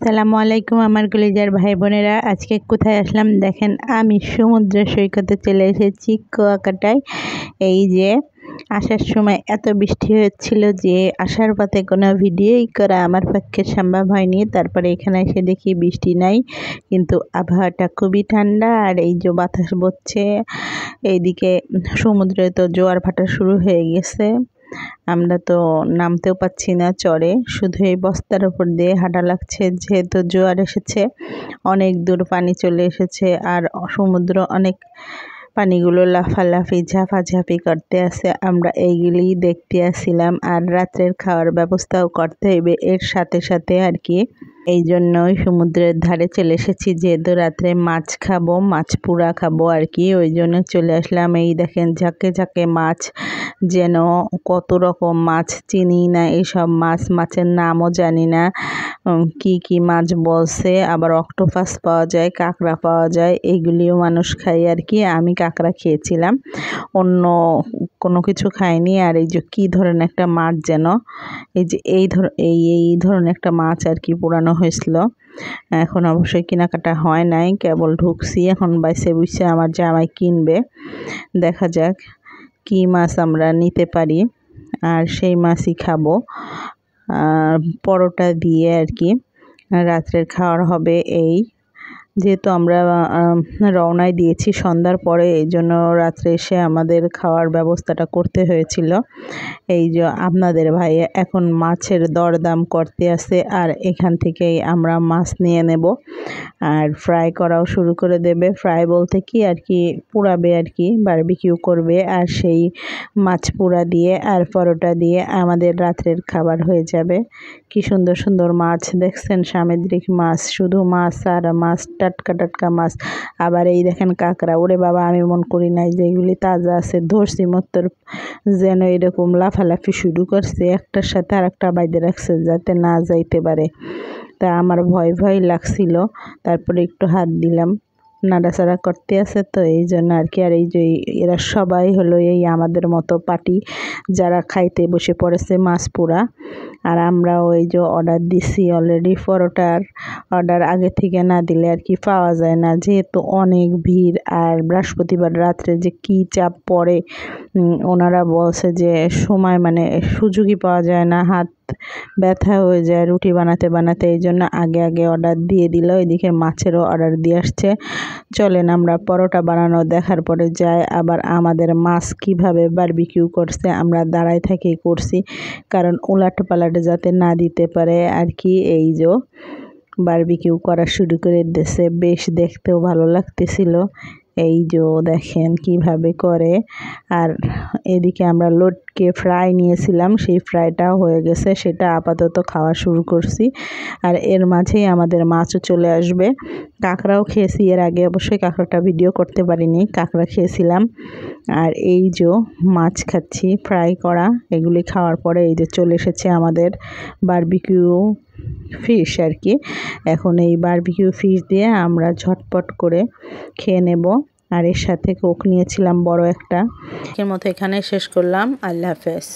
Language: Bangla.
আসসালামু আলাইকুম আমার কলিজার ভাই বোনেরা। আজকে কোথায় আসলাম দেখেন, আমি সমুদ্র সৈকতে চলে এসেছি কুয়াকাটায়। এই যে আসার সময় এত বৃষ্টি হচ্ছিল যে আসার পথে কোনো ভিডিওই করা আমার পক্ষে সম্ভব হয়নি। তারপরে এখানে এসে দেখি বৃষ্টি নাই, কিন্তু আবহাওয়াটা খুবই ঠান্ডা আর এই যে বাতাস বচ্ছে। এইদিকে সমুদ্রে তো জোয়ার ভাটা শুরু হয়ে গেছে। আমরা তো নামতেও পাচ্ছি না চড়ে, শুধু এই বস্তার উপর দিয়ে হাঁটা লাগছে, যেহেতু জোয়ার এসেছে, অনেক দূর পানি চলে এসেছে। আর সমুদ্র অনেক পানিগুলো লাফালাফি ঝাঁপাঝাঁপি করতে আছে, আমরা এইগুলি দেখতে আসছিলাম। আর রাত্রের খাওয়ার ব্যবস্থাও করতে হইবে এর সাথে সাথে আর কি। এই জন্যই সমুদ্রের ধারে চলে এসেছি, যেহেতু রাত্রে মাছ খাবো, মাছ পুরা খাবো আর কি, ওই জন্য চলে আসলাম। এই দেখেন ঝাঁকে ঝাঁকে মাছ, যেন কত রকম মাছ, চিনি না এইসব মাছ, মাছের নামও জানি না কি কি মাছ বলছে। আবার অক্টোপাস পাওয়া যায়, কাঁকড়া পাওয়া যায়, এইগুলিও মানুষ খায় আর কি। আমি কাঁকড়া খেয়েছিলাম, অন্য কোনো কিছু খাইনি। আর এই যে কী ধরনের একটা মাছ যেন, এই যে এই ধরনের একটা মাছ আর কি পুরানো হয়েছিল। এখন অবশ্যই কেনাকাটা হয় নাই, কেবল ঢুকছি, এখন বাইসে বুঝছে আমার জামাই কিনবে। দেখা যাক কি মাছ আমরা নিতে পারি, আর সেই মাছই খাবো পরোটা দিয়ে আর কি। রাত্রের খাওয়ার হবে এই, যেহেতু আমরা রওনায় দিয়েছি সন্ধ্যার পরে, এই জন্য রাত্রে এসে আমাদের খাওয়ার ব্যবস্থাটা করতে হয়েছিল। এই যে আপনাদের ভাই এখন মাছের দরদাম করতে আছে, আর এখান থেকেই আমরা মাছ নিয়ে নেব আর ফ্রাই করাও শুরু করে দেবে। ফ্রাই বলতে কি আর কি, পোড়াবে আর কি, বারবিকিউ করবে, আর সেই মাছ পোড়া দিয়ে আর পরোটা দিয়ে আমাদের রাত্রের খাবার হয়ে যাবে। কি সুন্দর সুন্দর মাছ দেখছেন, সামুদ্রিক মাছ, শুধু মাছ আর মাছ, টাটকা টাটকা মাছ। আবার এই দেখেন কাঁকড়া, ওরে বাবা, আমি মনে করি নাই যে এগুলি তাজা আছে, ধরছি মাত্র যেন এরকম লাফালাফি শুরু করছে, একটার সাথে আর একটা বাইরে রাখছে যাতে না যাইতে পারে। তা আমার ভয় ভয় লাগছিল, তারপরে একটু হাত দিলাম, নাড়াচাড়া করতে আছে তো এই জন্য আর কি। আর এই যে এরা সবাই হলো এই আমাদের মতো পার্টি, যারা খাইতে বসে পড়েছে মাছ পোড়া। আর আমরা ওই যে অর্ডার দিছি অলরেডি, পরোটার অর্ডার আগে থেকে না দিলে আর কি পাওয়া যায় না, যেহেতু অনেক ভিড়। আর বৃহস্পতিবার রাত্রে যে কি চাপ পড়ে, ওনারা বলছে যে সময় মানে সুযোগই পাওয়া যায় না, হাত ব্যথা হয়ে যায় রুটি বানাতে বানাতে, এই জন্য আগে আগে অর্ডার দিয়ে দিল। এদিকে মাছেরও অর্ডার দিয়ে আসছে। চলেন আমরা পরোটা বানানো দেখার পরে যাই। আবার আমাদের মাছ কিভাবে বারবিকিউ করছে আমরা দাঁড়ায় থেকে করছি, কারণ উলাট পালাট যাতে না দিতে পারে আর কি। এই যে বারবিকিউ করা শুরু করে দিয়েছে, বেশ দেখতেও ভালো লাগতেছিল। এই যে দেখেন কিভাবে করে। আর এদিকে আমরা লটকে ফ্রাই নিয়েছিলাম, সেই ফ্রাইটাও হয়ে গেছে, সেটা আপাতত খাওয়া শুরু করছি। আর এর মাঝেই আমাদের মাছও চলে আসবে। কাঁকড়াও খেয়েছি এর আগে, অবশ্যই কাঁকড়াটা ভিডিও করতে পারিনি, কাঁকড়া খেয়েছিলাম। আর এই যে মাছ খাচ্ছি ফ্রাই করা, এগুলি খাওয়ার পরে এই যে চলে এসেছে আমাদের বারবিকিউ ফিশ আর কি। এখন এই বারবিকিউ ফিশ দিয়ে আমরা ঝটপট করে খেয়ে নেব। আর এর সাথে কোক নিয়েছিলাম বড় একটা। এর মতো এখানে শেষ করলাম, আল্লাহ হাফেজ।